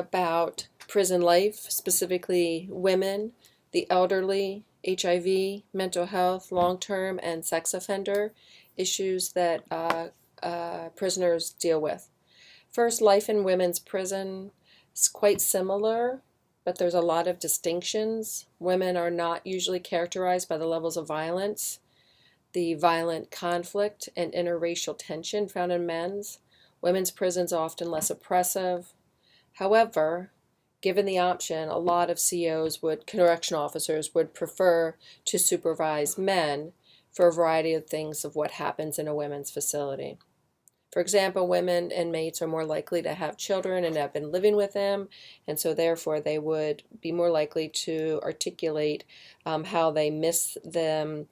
about prison life, specifically women, the elderly, HIV, mental health, long-term, and sex offender issues that prisoners deal with. First, life in women's prison is quite similar, but there's a lot of distinctions. Women are not usually characterized by the levels of violence, the violent conflict, and interracial tension found in men's. Women's prisons are often less oppressive. However, given the option, a lot of correctional officers would prefer to supervise men for a variety of things of what happens in a women's facility. For example, women inmates are more likely to have children and have been living with them, and so therefore they would be more likely to articulate how they miss their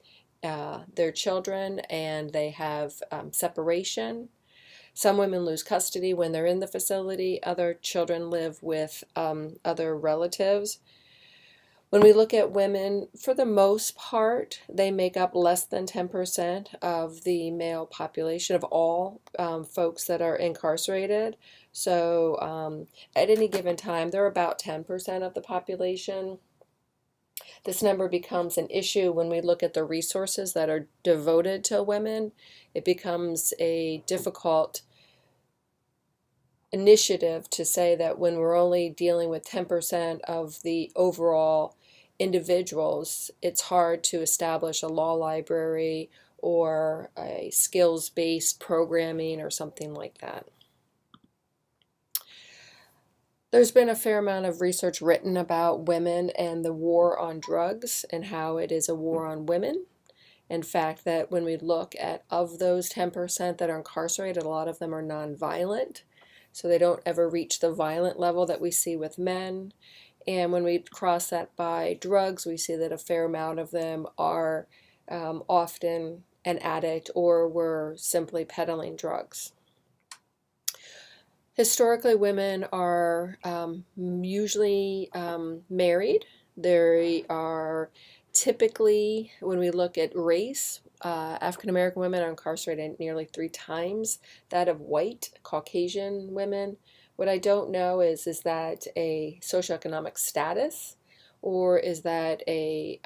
children, and they have separation. Some women lose custody when they're in the facility. Other children live with other relatives. When we look at women, for the most part, they make up less than 10% of the male population of all folks that are incarcerated. So at any given time, they're about 10% of the population. This number becomes an issue when we look at the resources that are devoted to women. It becomes a difficult initiative to say that when we're only dealing with 10% of the overall individuals, it's hard to establish a law library or a skills-based programming or something like that. There's been a fair amount of research written about women and the war on drugs and how it is a war on women. In fact, that when we look at of those 10% that are incarcerated, a lot of them are nonviolent. So they don't ever reach the violent level that we see with men. And when we cross that by drugs, we see that a fair amount of them are often an addict or were simply peddling drugs. Historically, women are usually married. They are typically, when we look at race, African American women are incarcerated nearly 3 times that of white Caucasian women. What I don't know is that a socioeconomic status, or is that a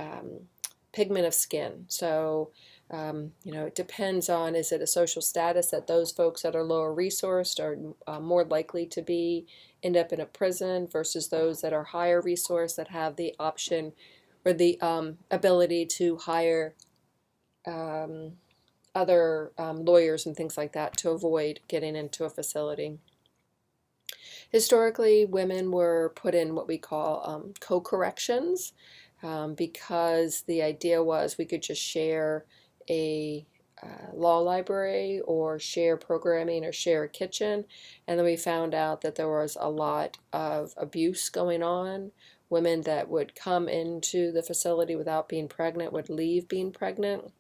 pigment of skin? So, it depends on, is it a social status that those folks that are lower resourced are more likely to end up in a prison versus those that are higher resourced that have the option or the ability to hire other lawyers and things like that to avoid getting into a facility. Historically, women were put in what we call co-corrections because the idea was we could just share a law library or share programming or share a kitchen, and then we found out that there was a lot of abuse going on. Women that would come into the facility without being pregnant would leave being pregnant.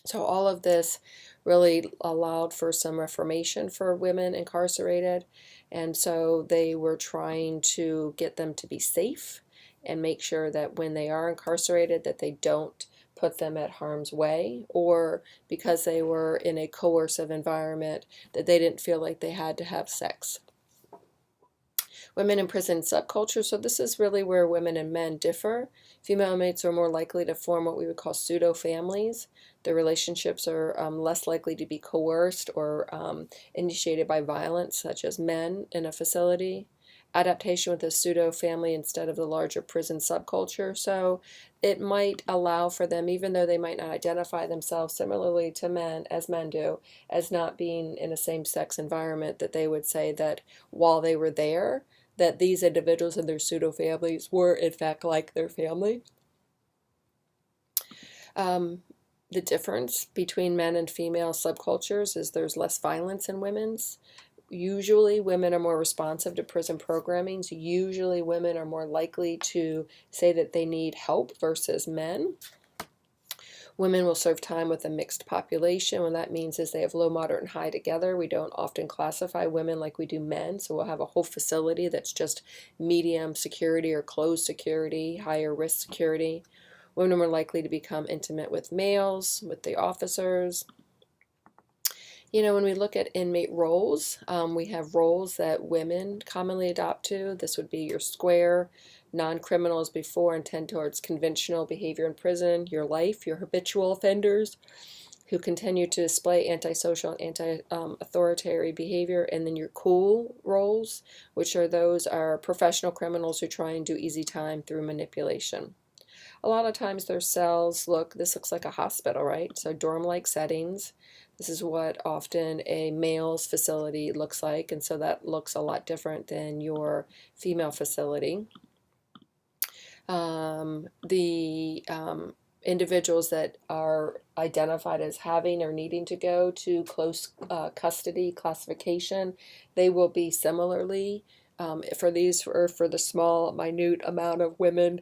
So all of this really allowed for some reformation for women incarcerated, and so they were trying to get them to be safe and make sure that when they are incarcerated that they don't put them at harm's way, or because they were in a coercive environment that they didn't feel like they had to have sex. Women in prison subculture, so this is really where women and men differ. Female inmates are more likely to form what we would call pseudo-families. Their relationships are less likely to be coerced or initiated by violence, such as men in a facility. Adaptation with a pseudo-family instead of the larger prison subculture. So it might allow for them, even though they might not identify themselves similarly to men, as men do, as not being in a same-sex environment, that they would say that while they were there, that these individuals and their pseudo-families were in fact like their family. The difference between men and female subcultures is there's less violence in women's. Usually women are more responsive to prison programming. So usually women are more likely to say that they need help versus men. Women will serve time with a mixed population. What that means is they have low, moderate, and high together. We don't often classify women like we do men. So we'll have a whole facility that's just medium security or closed security, higher risk security. Women are more likely to become intimate with males, with the officers. When we look at inmate roles, we have roles that women commonly adopt to. This would be your square, non-criminals before and tend towards conventional behavior in prison, your life, your habitual offenders who continue to display antisocial and anti-authoritarian behavior, and then your cool roles, which are professional criminals who try and do easy time through manipulation. A lot of times their cells this looks like a hospital, right? So dorm-like settings. This is what often a male's facility looks like, and so that looks a lot different than your female facility. The individuals that are identified as having or needing to go to close custody classification, they will be similarly, for the small, minute amount of women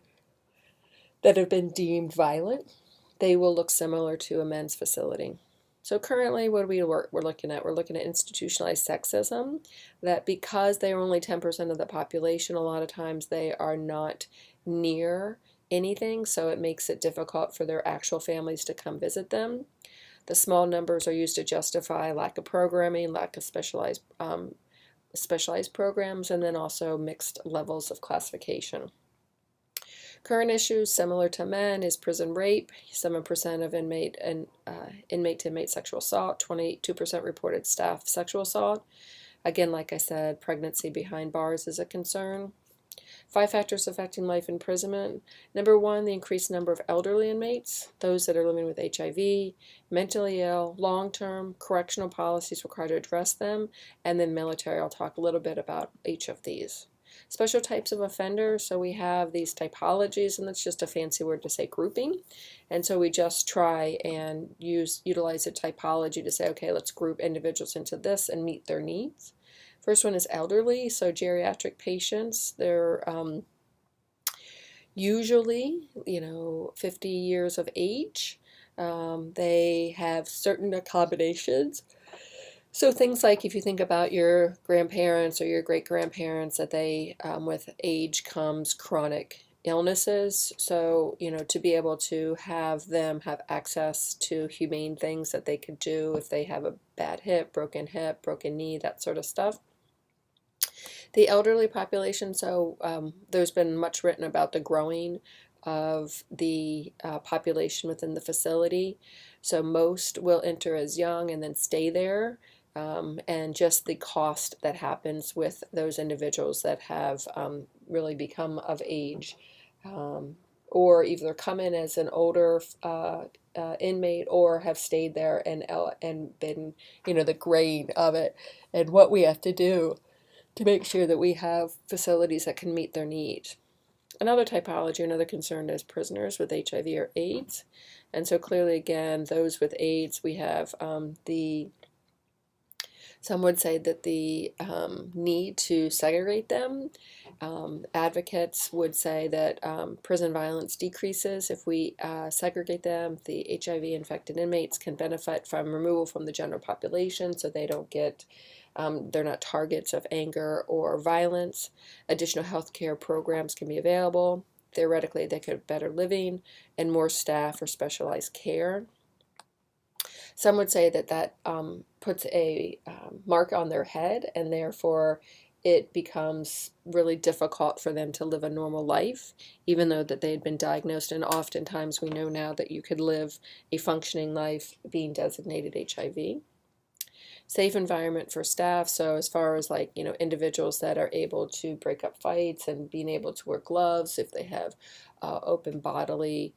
that have been deemed violent, they will look similar to a men's facility. So currently, what we're looking at? We're looking at institutionalized sexism, that because they are only 10% of the population, a lot of times they are not near anything, so it makes it difficult for their actual families to come visit them. The small numbers are used to justify lack of programming, lack of specialized programs, and then also mixed levels of classification. Current issues similar to men is prison rape, 7% of inmate to inmate sexual assault, 22% reported staff sexual assault. Again, like I said, pregnancy behind bars is a concern. 5 factors affecting life imprisonment. Number 1, the increased number of elderly inmates, those that are living with HIV, mentally ill, long-term, correctional policies required to address them, and then military. I'll talk a little bit about each of these. Special types of offenders, so we have these typologies, and that's just a fancy word to say grouping. And so we just try and utilize a typology to say, okay, let's group individuals into this and meet their needs. First one is elderly, so geriatric patients. They're usually, 50 years of age. They have certain accommodations. So things like if you think about your grandparents or your great-grandparents, that they, with age comes chronic illnesses. So, to be able to have them have access to humane things that they could do if they have a bad hip, broken knee, that sort of stuff. The elderly population, so there's been much written about the growing of the population within the facility. So most will enter as young and then stay there. And just the cost that happens with those individuals that have really become of age, or either come in as an older inmate or have stayed there and been, the grain of it, and what we have to do to make sure that we have facilities that can meet their needs. Another typology, another concern is prisoners with HIV or AIDS. And so clearly, again, those with AIDS, we have some would say that the need to segregate them. Advocates would say that prison violence decreases if we segregate them. The HIV-infected inmates can benefit from removal from the general population, so they don't get, they're not targets of anger or violence. Additional health care programs can be available. Theoretically, they could have better living and more staff for specialized care. Some would say that puts a mark on their head, and therefore it becomes really difficult for them to live a normal life, even though that they had been diagnosed. And oftentimes we know now that you could live a functioning life being designated HIV. Safe environment for staff, so as far as individuals that are able to break up fights and being able to wear gloves if they have open bodily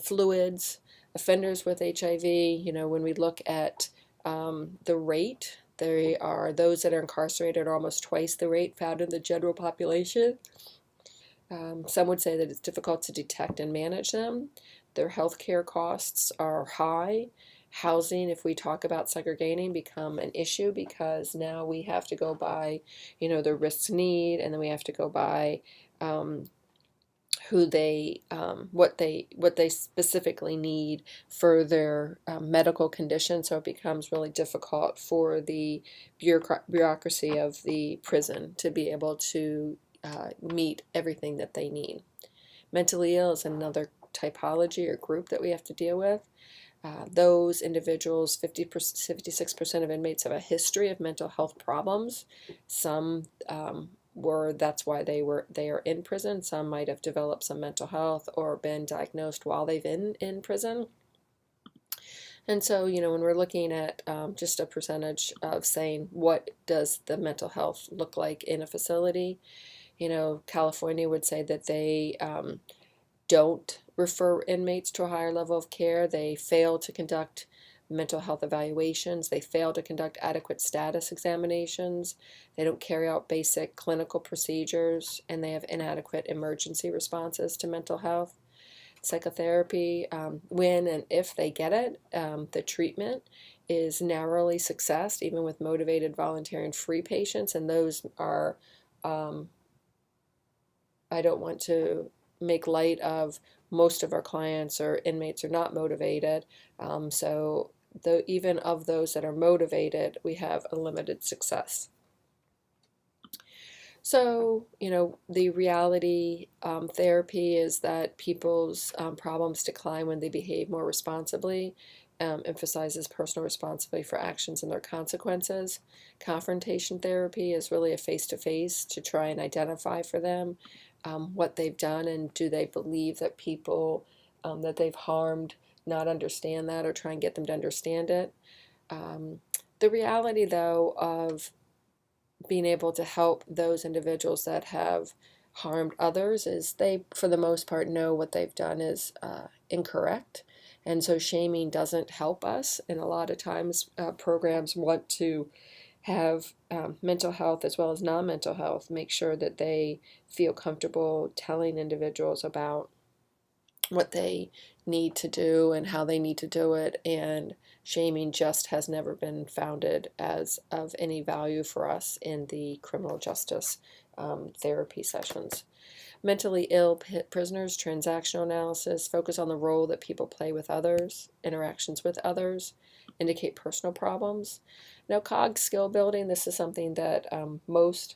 fluids. Offenders with HIV, when we look at the rate, there are those that are incarcerated are almost twice the rate found in the general population. Some would say that it's difficult to detect and manage them. Their health care costs are high. Housing, if we talk about segregating, become an issue because now we have to go by, the risk need, and then we have to go by what they specifically need for their medical condition. So it becomes really difficult for the bureaucracy of the prison to be able to meet everything that they need. Mentally ill is another typology or group that we have to deal with. Those individuals, 56% of inmates have a history of mental health problems. Some that's why they are in prison. Some might have developed some mental health or been diagnosed while they've been in prison. And so, when we're looking at just a percentage of saying what does the mental health look like in a facility, California would say that they don't refer inmates to a higher level of care. They fail to conduct mental health evaluations. They fail to conduct adequate status examinations. They don't carry out basic clinical procedures, and they have inadequate emergency responses to mental health. Psychotherapy, when and if they get it, the treatment is narrowly successed, even with motivated, voluntary, and free patients, and those are, I don't want to make light of most of our clients or inmates are not motivated. So even of those that are motivated, we have a limited success. So, the reality therapy is that people's problems decline when they behave more responsibly, emphasizes personal responsibility for actions and their consequences. Confrontation therapy is really a face-to-face to try and identify for them what they've done, and do they believe that people that they've harmed not understand that, or try and get them to understand it. The reality, though, of being able to help those individuals that have harmed others is they, for the most part, know what they've done is incorrect. And so shaming doesn't help us. And a lot of times programs want to have mental health as well as non-mental health make sure that they feel comfortable telling individuals about what they need to do and how they need to do it, and shaming just has never been founded as of any value for us in the criminal justice therapy sessions. Mentally ill prisoners, transactional analysis, focus on the role that people play with others, interactions with others, indicate personal problems. Now, COG skill building, this is something that most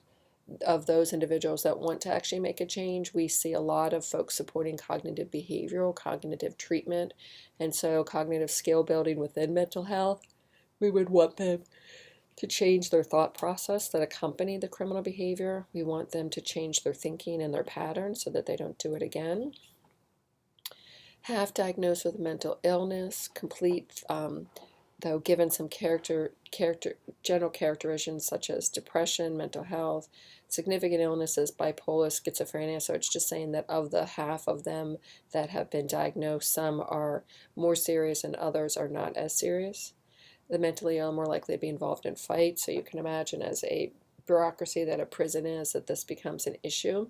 of those individuals that want to actually make a change, we see a lot of folks supporting cognitive behavioral, cognitive treatment, and so cognitive skill building within mental health. We would want them to change their thought process that accompany the criminal behavior. We want them to change their thinking and their patterns so that they don't do it again. Have diagnosed with mental illness, complete, though given some general characterizations such as depression, mental health, significant illnesses, bipolar, schizophrenia. So it's just saying that of the half of them that have been diagnosed, some are more serious and others are not as serious. The mentally ill are more likely to be involved in fights. So you can imagine, as a bureaucracy that a prison is, that this becomes an issue.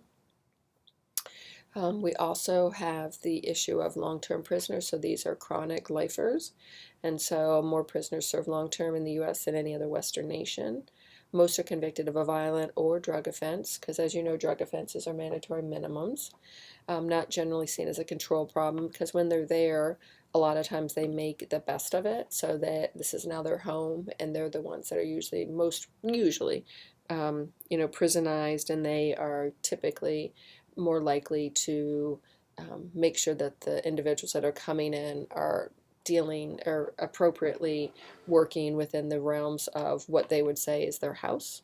We also have the issue of long-term prisoners. So these are chronic lifers. And so more prisoners serve long-term in the U.S. than any other Western nation. Most are convicted of a violent or drug offense, because as you know, drug offenses are mandatory minimums. Not generally seen as a control problem, because when they're there, a lot of times they make the best of it, so that this is now their home, and they're the ones that are usually prisonized, and they are typically more likely to make sure that the individuals that are coming in are dealing or appropriately working within the realms of what they would say is their house.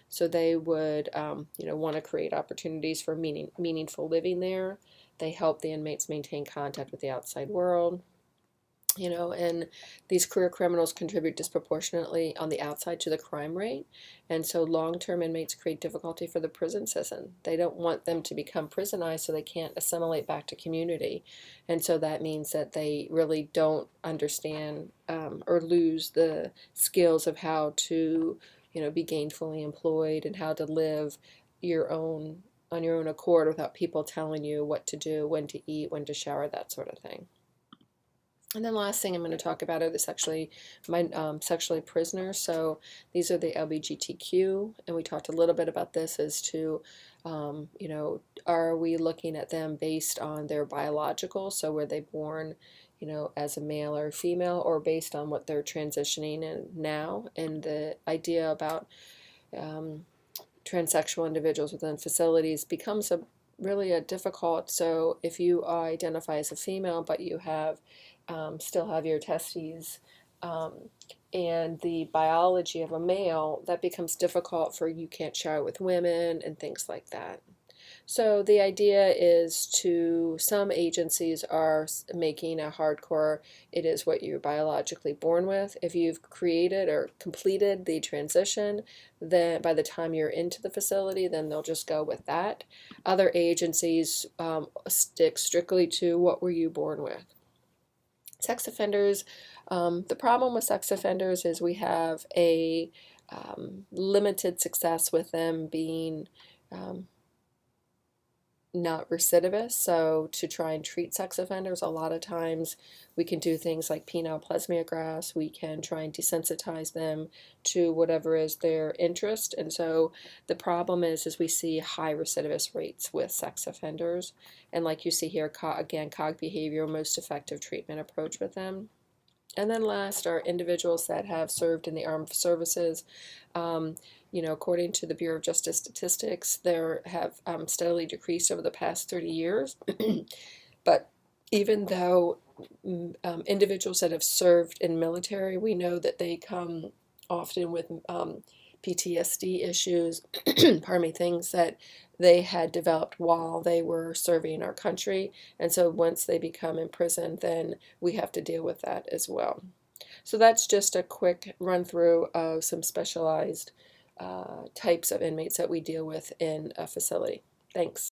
So they would, want to create opportunities for meaningful living there. They help the inmates maintain contact with the outside world. And these career criminals contribute disproportionately on the outside to the crime rate. And so long-term inmates create difficulty for the prison system. They don't want them to become prisonized so they can't assimilate back to community. And so that means that they really don't understand or lose the skills of how to, be gainfully employed and how to live on your own accord without people telling you what to do, when to eat, when to shower, that sort of thing. And then last thing I'm going to talk about are the sexually prisoners. So these are the LGBTQ, and we talked a little bit about this as to, are we looking at them based on their biological, so were they born, as a male or female, or based on what they're transitioning in now? And the idea about transsexual individuals within facilities becomes really a difficult. So if you identify as a female, but you have still have your testes um, and the biology of a male, that becomes difficult for you can't shower with women and things like that. So the idea is some agencies are making a hardcore, it is what you're biologically born with. If you've created or completed the transition, then by the time you're into the facility, then they'll just go with that. Other agencies stick strictly to what were you born with. Sex offenders, the problem with sex offenders is we have a limited success with them being not recidivist. So to try and treat sex offenders, a lot of times we can do things like penile plasmia grass. We can try and desensitize them to whatever is their interest. And so the problem is we see high recidivist rates with sex offenders. And like you see here, again, cog behavior, most effective treatment approach with them. And then last are individuals that have served in the armed services. According to the Bureau of Justice Statistics, there have steadily decreased over the past 30 years. But even though individuals that have served in military, we know that they come often with PTSD issues, pardon me, things that they had developed while they were serving our country. And so once they become imprisoned, then we have to deal with that as well. So that's just a quick run through of some specialized types of inmates that we deal with in a facility. Thanks.